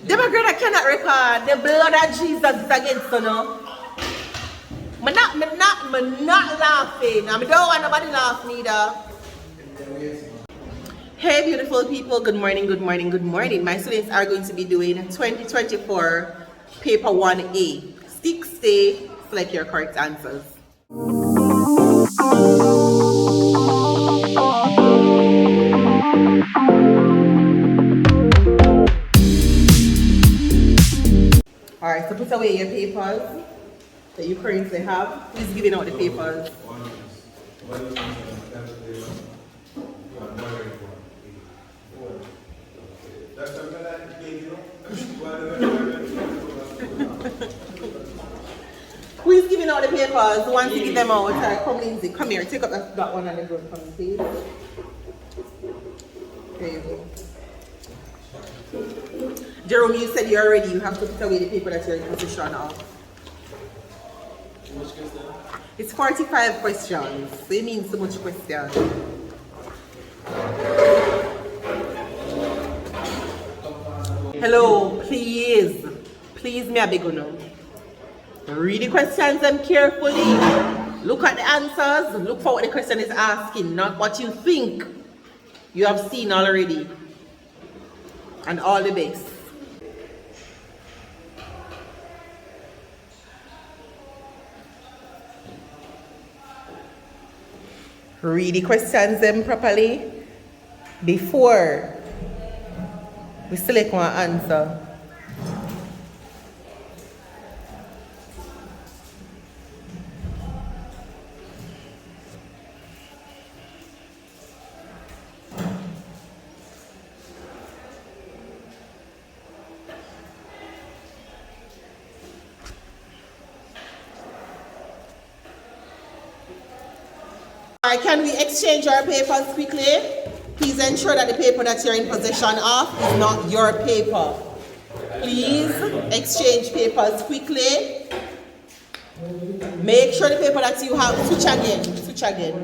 Democrat cannot record. The blood of Jesus is against you now. I'm not laughing. I don't want nobody laugh neither. Hey beautiful people, good morning, good morning, good morning. My students are going to be doing 2024 paper 1A. Stick, stay, select your correct answers. Alright, so put away your papers that you currently have. Who's giving out the papers? Who is giving out the papers? Who wants to give them out? Come, Lindsay, come here. Take up that one on the ground for me, please. There you go. Jerome, you said you're ready. You have to put away the paper that you're in position of. How much question? It's 45 questions. So it means so much questions. Hello, please. Please, me a beg you now. Read the questions them carefully. Look at the answers. Look for what the question is asking, not what you think you have seen already. And all the best. Read the questions them properly before we select one answer. Can we exchange our papers quickly? Please ensure that the paper that you're in possession of is not your paper. Please exchange papers quickly. Make sure the paper that you have, switch again.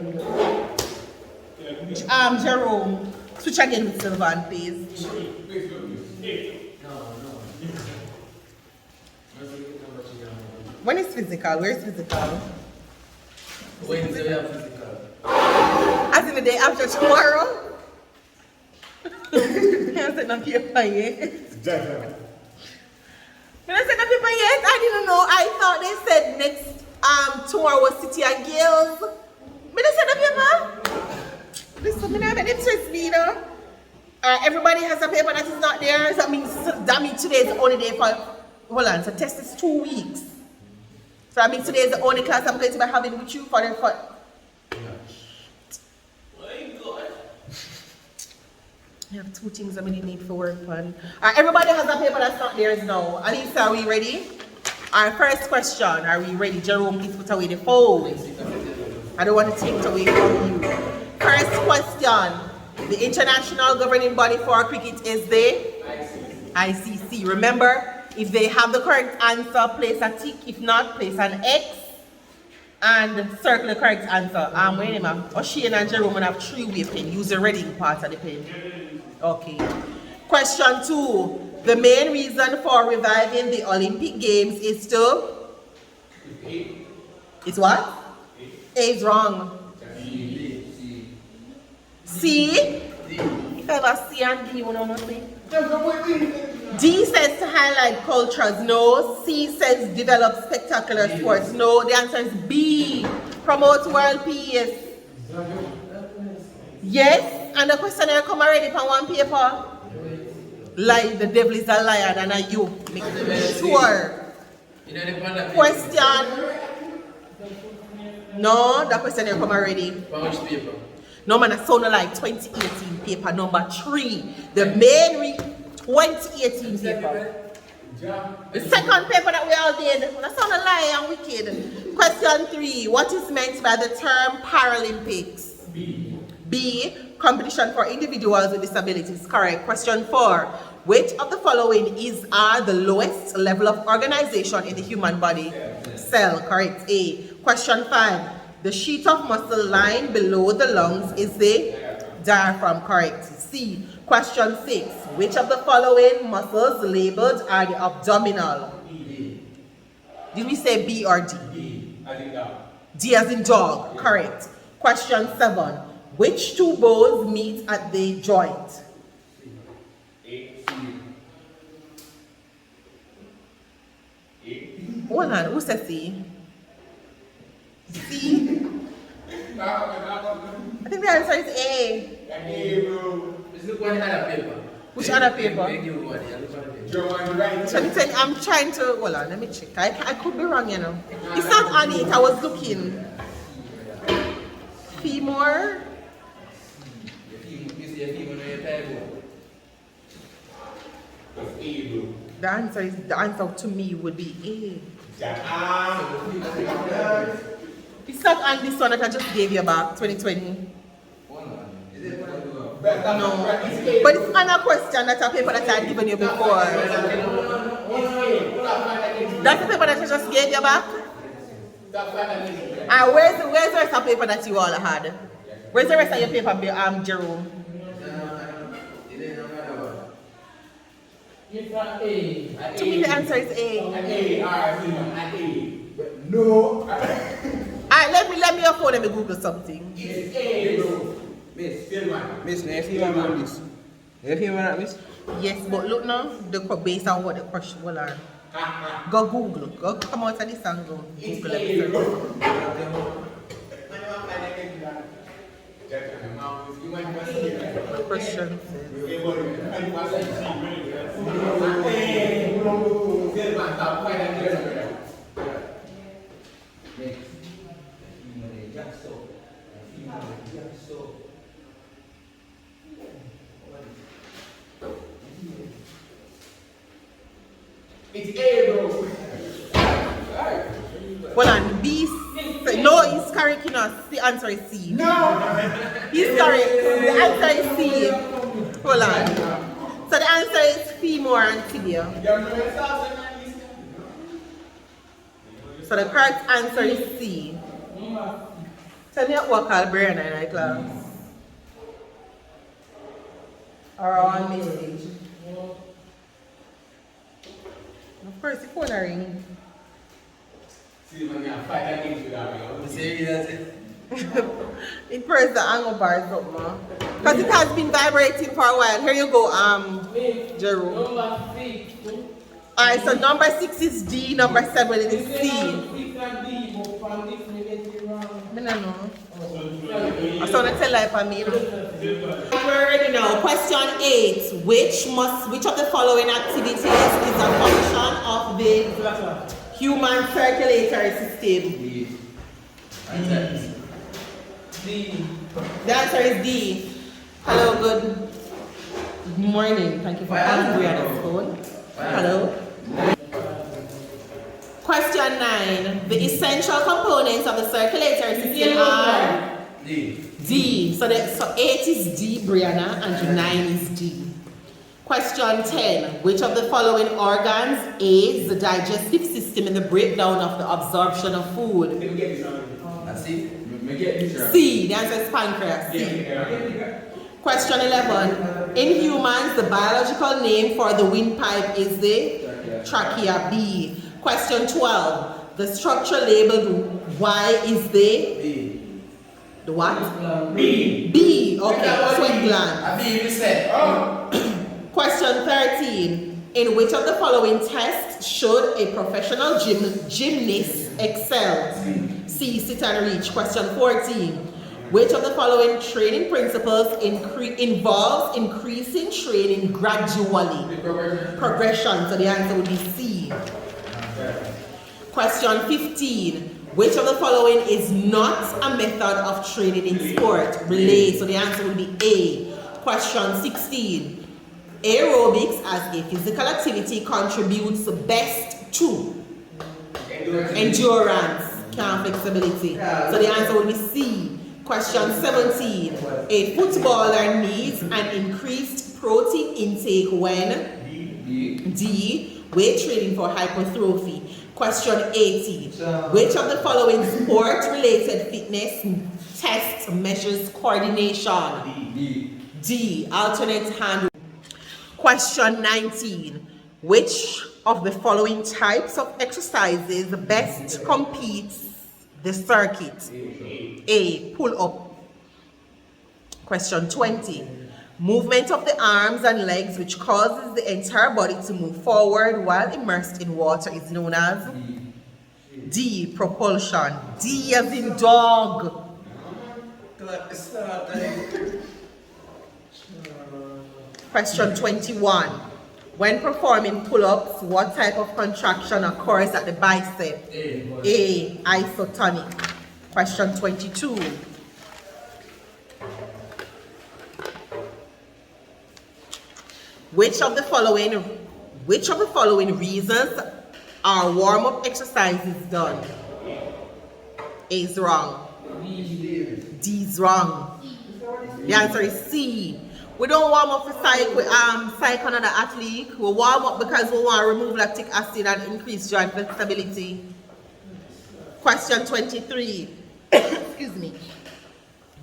Jerome, switch again with Sylvan, please. When is physical? Where is physical? Wednesday we have physical. As in the day after tomorrow? I said no paper yet. When I said no paper yet, I didn't know. I thought they said next tomorrow was City and Girls. But I said no paper. Listen, I have interest me, you know. Everybody has a paper that is not there. So that means today is the only day for, hold on, so test is 2 weeks. So that means today is the only class I'm going to be having with you for I have 2 things I really need for work on. Everybody has a paper that's not theirs now. Alisa, are we ready? Our first question, are we ready? Jerome, please put away the phone. I don't want to take it away from you. First question. The international governing body for cricket is the ICC. Remember, if they have the correct answer, place a tick. If not, place an X. And circle the correct answer. Wait a minute. Oshien and Jerome have 3-way pen. Use the reading part of the pen. Okay. Question 2. The main reason for reviving the Olympic Games is to? Is what? A is wrong. C? If I have C and D, you know what I mean? D says to highlight cultures. No. C says develop spectacular sports. No. The answer is B. Promote world peace. Yes. And the questionnaire come already from one paper. Like the devil is a liar and a you. Make sure. Question. No, the questionnaire come already. From which paper? No man, I sound like 2018 paper number 3. The main 2018 paper. The second paper that we all did. That sound a lie and wicked. Question 3. What is meant by the term Paralympics? B. Competition for individuals with disabilities. Correct. Question 4. Which of the following are the lowest level of organization in the human body? Cell. Correct. A. Question 5. The sheet of muscle lying below the lungs is the diaphragm. Correct. C. Question 6. Which of the following muscles labeled are the abdominal? D. Did we say B or D? D. I think that. D as in dog. Correct. Question 7. Which two bones meet at the joint? A. Hold on. Who said C? C? I think the answer is A. Let's look on the other paper. Which other paper? Make you one. Yeah, look on the paper. I'm trying to, hold on, let me check. I could be wrong, you know. It's not on it, I was looking. Femur? You see a femur on your table. The answer to me would be A. It's not on this one that I just gave you back, 2020. No. But it's on a question that a paper that I had given you before. That's the paper that I just gave you back? Where's the rest of the paper that you all had? Where's the rest of your paper, Jerome? To me, the answer is A. No. Alright, let me your phone, let me Google something. Miss, if you want this. If you want this. Yes, but look now, based on what the question will learn. Go Google. Go come out of this and go Google it. Question. It's A, bro. Well, and B. No, he's correct, the answer is C. No! He's correct. The answer is C. Hold on. So the answer is femur and tibia. So the correct answer is C. Tell me what called brain in my class. Or on message. Of course, the phone ring. It press the angle bar something. Because it has been vibrating for a while. Here you go, Jerome. Number 6. Alright, so number 6 is D, number 7 is C. I don't know. I saw that tell life for me. We're ready now. Question 8. Which of the following activities is a function of the human circulatory system? D. The answer is D. Hello, good morning. Thank you for answering on the phone. Hello. Question 9. The essential components of the circulatory system are D. So 8 is D, Brianna, and 9 is D. Question 10. Which of the following organs aids the digestive system in the breakdown of the absorption of food? C. The answer is pancreas. C. Question 11. In humans, the biological name for the windpipe is the trachea. B. Question 12. The structure labeled Y is the what? B. B. Okay. Sweat gland. B, you said. Question 13. In which of the following tests should a professional gymnast excel? C. Sit and reach. Question 14. Which of the following training principles involves increasing training gradually? Progression. So the answer would be C. Question 15. Which of the following is not a method of training in sport? Relay. So the answer would be A. Question 16. Aerobics as a physical activity contributes best to endurance, flexibility. So the answer would be C. Question 17. A footballer needs an increased protein intake when? D. Weight training for hypertrophy. Question 18. Which of the following sport-related fitness tests measures coordination? D. Alternate hand. Question 19. Which of the following types of exercises best competes the circuit? A. Pull up. Question 20. Movement of the arms and legs which causes the entire body to move forward while immersed in water is known as? D. Propulsion. D as in dog. Question 21. When performing pull-ups, what type of contraction occurs at the bicep? A. Isotonic. Question 22. Which of the following reasons are warm-up exercises done? A is wrong. D is wrong. The answer is C. We don't warm up for psych another athlete. We warm up because we want to remove lactic acid and increase joint flexibility. Question 23. Excuse me.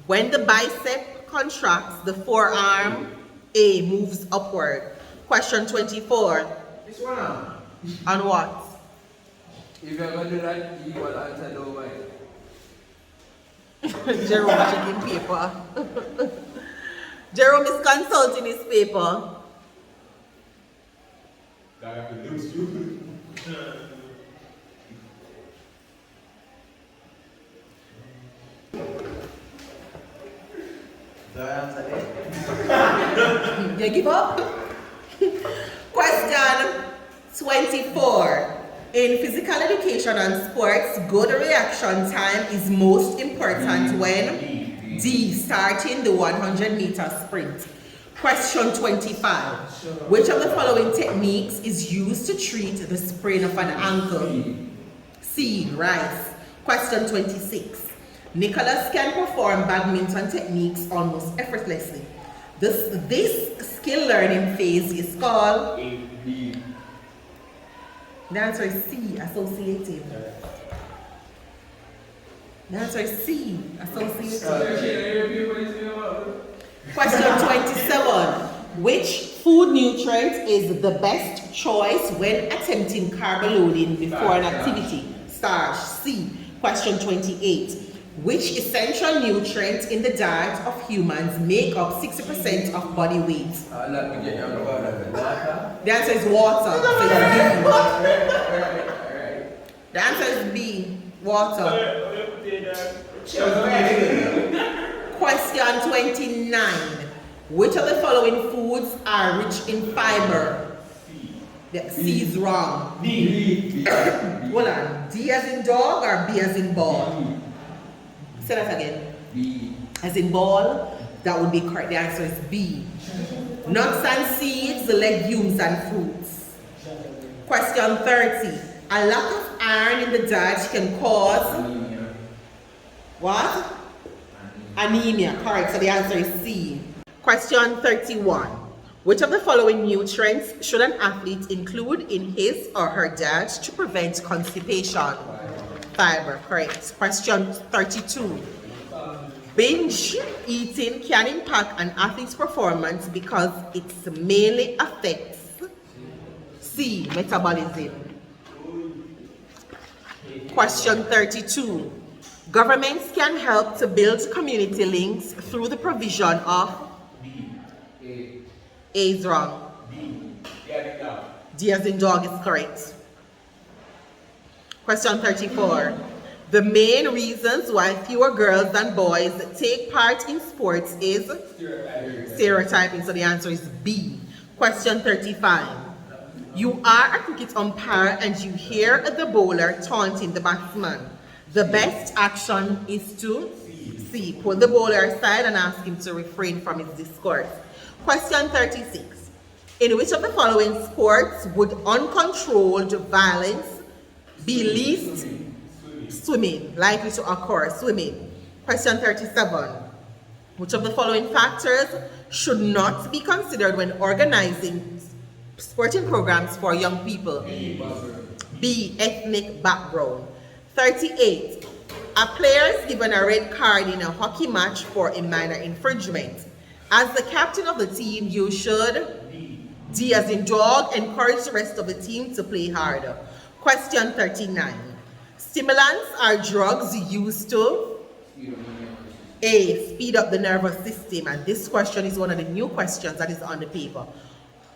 When the bicep contracts, the forearm A moves upward. Question 24. This one on. On what? If you're going to do that, you will answer over it. Jerome checking paper. Jerome is consulting his paper. You give up? Question 24. In physical education and sports, good reaction time is most important when? D. Starting the 100-meter sprint. Question 25. Which of the following techniques is used to treat the sprain of an ankle? C. Rice. Question 26. Nicholas can perform badminton techniques almost effortlessly. This skill learning phase is called? The answer is C. Associative. The answer is C. Associative. Question 27. Which food nutrient is the best choice when attempting carb loading before an activity? Starch. C. Question 28. Which essential nutrient in the diet of humans make up 60% of body weight? The answer is water. The answer is B. Water. Question 29. Which of the following foods are rich in fiber? C is wrong. Hold on. D as in dog or B as in ball? Say that again. B. As in ball, that would be correct. The answer is B. Nuts and seeds, legumes and fruits. Question 30. A lack of iron in the diet can cause Anemia. what? Anemia. Correct. So the answer is C. Question 31. Which of the following nutrients should an athlete include in his or her diet to prevent constipation? Fiber. Correct. Question 32. Binge eating can impact an athlete's performance because it mainly affects C. Metabolism. Question 32. Governments can help to build community links through the provision of A is wrong. D as in dog is correct. Question 34. The main reasons why fewer girls than boys take part in sports is stereotyping. So the answer is B. Question 35. You are a cricket umpire and you hear the bowler taunting the batsman. The best action is to C. Pull the bowler aside and ask him to refrain from his discourse. Question 36. In which of the following sports would uncontrolled violence be least? Swimming. Likely to occur. Swimming. Question 37. Which of the following factors should not be considered when organizing sporting programs for young people? B. Ethnic background. 38. A player is given a red card in a hockey match for a minor infringement. As the captain of the team, you should, D as in dog, encourage the rest of the team to play harder. Question 39. Stimulants are drugs used to A, speed up the nervous system, and this question is one of the new questions that is on the paper.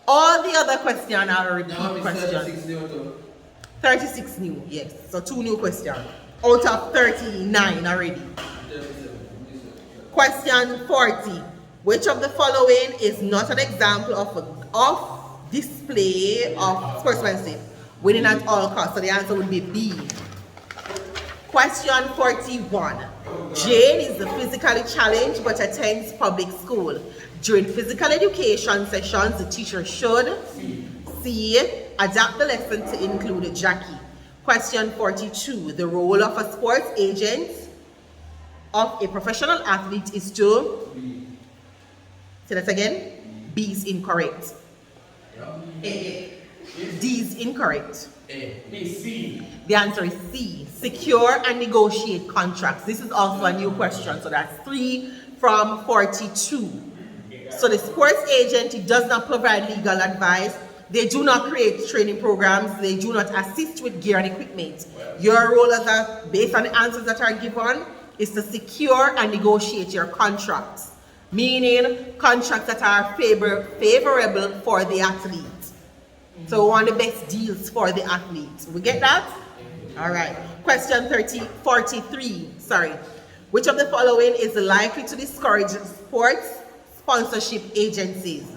All the other questions are a repeat question. 36 new, yes. So 2 new questions out of 39 already. Question 40. Which of the following is not an example of display of sportsmanship, winning at all costs? So the answer would be B. Question 41. Jane is physically challenged but attends public school. During physical education sessions, the teacher should C. Adapt the lesson to include Jackie. Question 42. The role of a sports agent of a professional athlete is to say that again. B is incorrect. A. D is incorrect. C. The answer is C. Secure and negotiate contracts. This is also a new question. So that's 3 from 42. So the sports agent does not provide legal advice. They do not create training programs. They do not assist with gear and equipment. Your role as a, based on the answers that are given, is to secure and negotiate your contracts. Meaning contracts that are favorable for the athlete. So we want the best deals for the athlete. We get that? All right. Question 43. Which of the following is likely to discourage sports sponsorship agencies?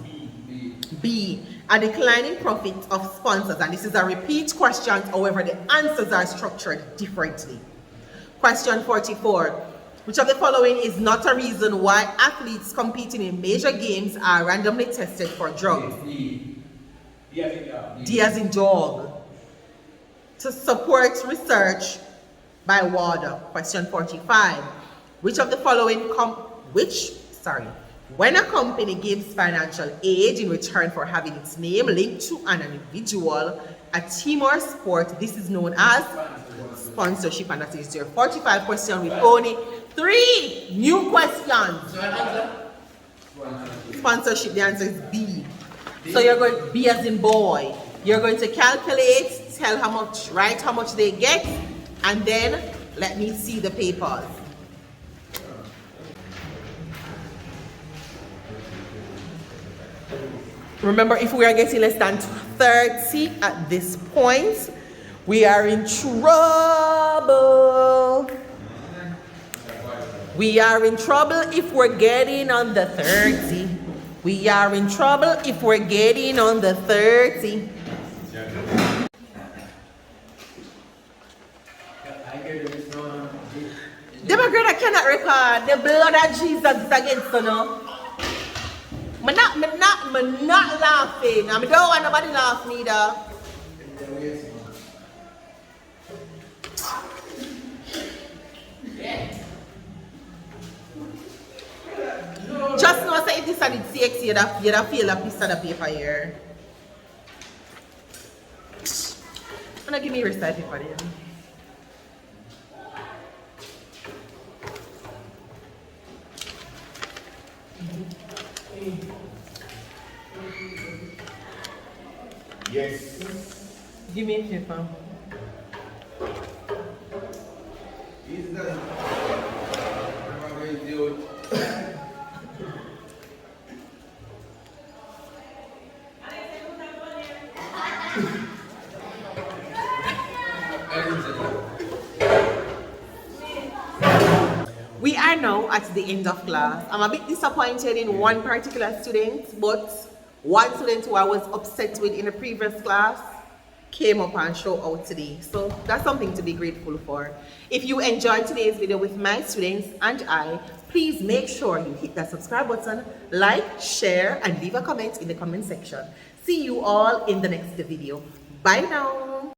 B. A declining profit of sponsors. And this is a repeat question, however, the answers are structured differently. Question 44. Which of the following is not a reason why athletes competing in major games are randomly tested for drugs? D as in dog. To support research by WADA. Question 45. Which of the following when a company gives financial aid in return for having its name linked to an individual, a team or sport, this is known as sponsorship, and that is your 45 question with only 3 new questions. Sponsorship, the answer is B. So you're going to B as in boy. You're going to calculate, tell write how much they get, and then let me see the papers. Remember, if we are getting less than 30 at this point, we are in trouble. We are in trouble if we're getting on the 30. We are in trouble if we're getting on the 30. Democrat cannot record. The blood of Jesus is against us now. I'm not laughing. I don't want nobody laugh neither. Just know say if this is CSEC, you'd have feel a piece of the paper here. I'm gonna give me a receipt paper then. Yes. Give me a paper. We are now at the end of class. I'm a bit disappointed in one particular student, but one student who I was upset with in the previous class came up and showed out today. So that's something to be grateful for. If you enjoyed today's video with my students and I, please make sure you hit that subscribe button, like, share, and leave a comment in the comment section. See you all in the next video. Bye now.